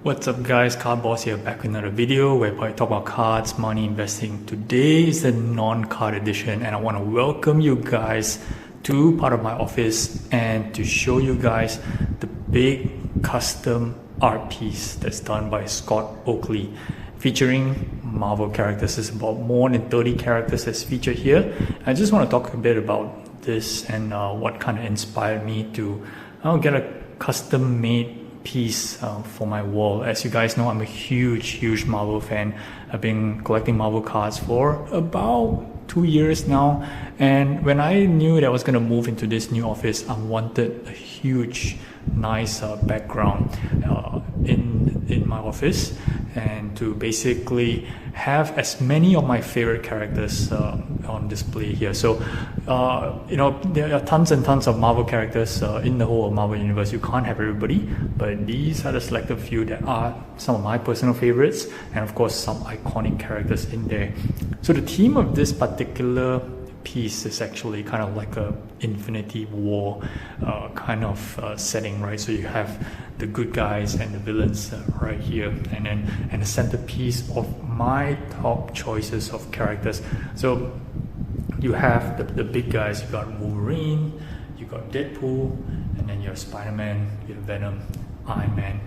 What's up guys, Card Boss here, back with another video where I talk about cards, money, investing. Today is the non-card edition and I want to welcome you guys to part of my office and to show you guys the big custom art piece that's done by Scott Oakley featuring Marvel characters. There's about more than 30 characters that's featured here. I just want to talk a bit about this and what kind of inspired me to get a custom made piece for my wall. As you guys know, I'm a huge Marvel fan. I've been collecting Marvel cards for about 2 years now, and when I knew that I was going to move into this new office, I wanted a huge nice background in my office, and to basically have as many of my favorite characters on display here. So you know, there are tons and tons of Marvel characters in the whole Marvel universe. You can't have everybody, but these are the selected few that are some of my personal favorites, and of course some iconic characters in there. So the theme of this particular piece is actually kind of like a Infinity War kind of setting, right? So you have the good guys and the villains right here, and the centerpiece of my top choices of characters. So you have the big guys. You got Wolverine, you got Deadpool, and then you have Spider-Man, you have Venom, Iron Man,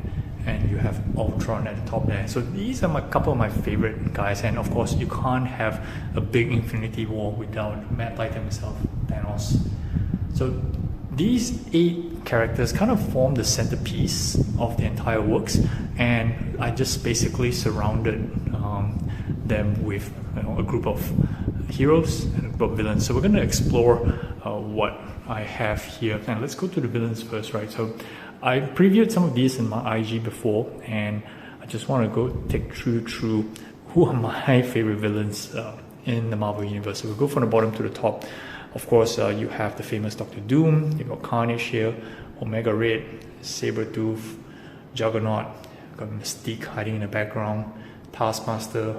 and you have Ultron at the top there. So these are a couple of my favorite guys, and of course you can't have a big Infinity War without Mad Titan himself, Thanos. So these 8 characters kind of form the centerpiece of the entire works, and I just basically surrounded them with a group of heroes and a group of villains. So we're going to explore what I have here, and let's go to the villains first, right? So I previewed some of these in my IG before, and I just want to go take through who are my favorite villains in the Marvel universe. So we'll go from the bottom to the top. Of course, you have the famous Doctor Doom, you got Carnage here, Omega Red, Sabretooth, Juggernaut, got Mystique hiding in the background, Taskmaster.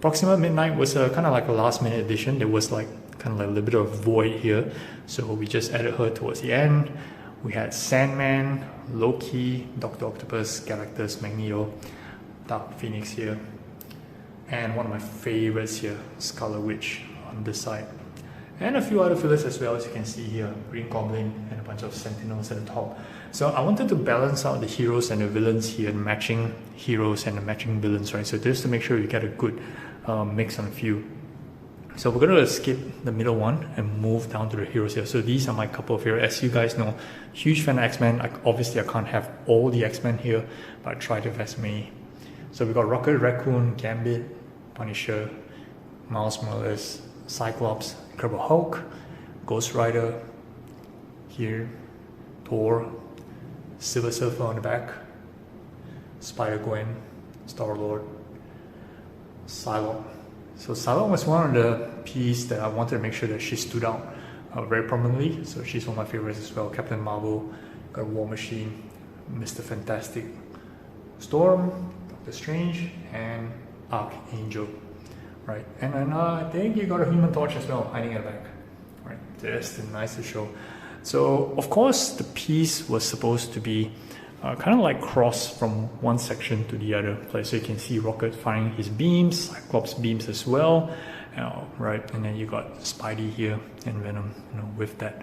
Proxima Midnight was kind of like a last minute addition. There was like kind of like a little bit of void here, so we just added her towards the end. We had Sandman, Loki, Dr. Octopus, Galactus, Magneto, Dark Phoenix here, and one of my favorites here, Scarlet Witch on this side, and a few other fillers as well, as you can see here, Green Goblin and a bunch of Sentinels at the top. So I wanted to balance out the heroes and the villains here, matching heroes and the matching villains, right? So just to make sure you get a good mix on a few. So we're going to skip the middle one and move down to the heroes here. So these are my couple of heroes. As you guys know, huge fan of X-Men. Obviously I can't have all the X-Men here, but I try to have as many. So we got Rocket Raccoon, Gambit, Punisher, Miles Morales, Cyclops, Incredible Hulk, Ghost Rider here, Thor, Silver Surfer on the back, Spider-Gwen, Star-Lord, Psylocke. So Psylocke was one of the pieces that I wanted to make sure that she stood out very prominently. So she's one of my favorites as well. Captain Marvel, got War Machine, Mr. Fantastic, Storm, Doctor Strange, and Archangel. Right, and then I think you got a Human Torch as well hiding at the back. Right, that's the nicest show. So of course the piece was supposed to be kind of like cross from one section to the other place. So you can see Rocket firing his beams, Cyclops beams as well, right? And then you got Spidey here and Venom, you know, with that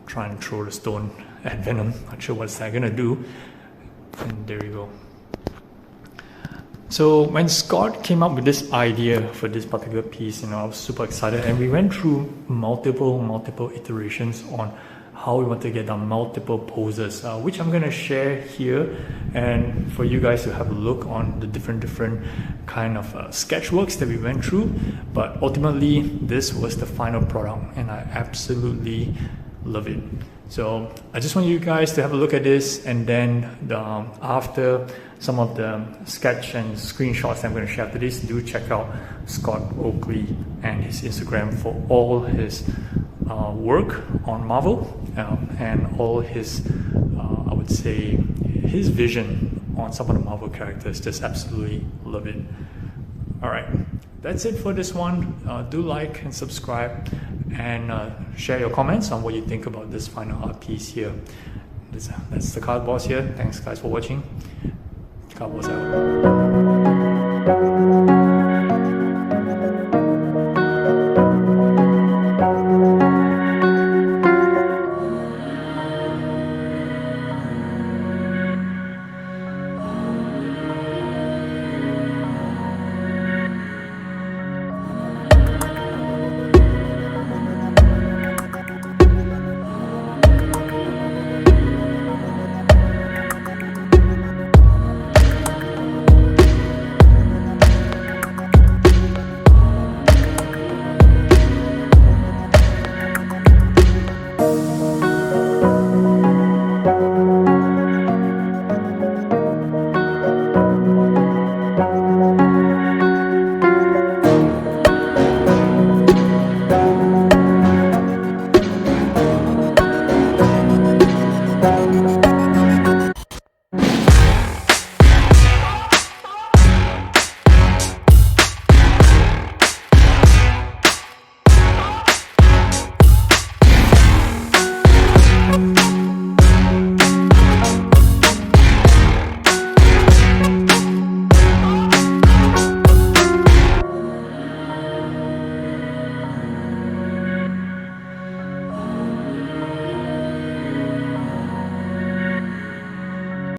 trying to throw the stone at Venom. Not sure what's that gonna do. And there you go. So when Scott came up with this idea for this particular piece, you know, I was super excited, and we went through multiple iterations on how we want to get down multiple poses, which I'm going to share here, and for you guys to have a look on the different kind of sketchworks that we went through. But ultimately, this was the final product, and I absolutely love it. So I just want you guys to have a look at this, and then after some of the sketch and screenshots that I'm going to share after this, do check out Scott Oakley and his Instagram for all his work on Marvel and all his, I would say, his vision on some of the Marvel characters. Just absolutely love it. Alright, that's it for this one. Do like and subscribe, and share your comments on what you think about this final art piece here. That's the card boss here. Thanks guys for watching. Card boss out.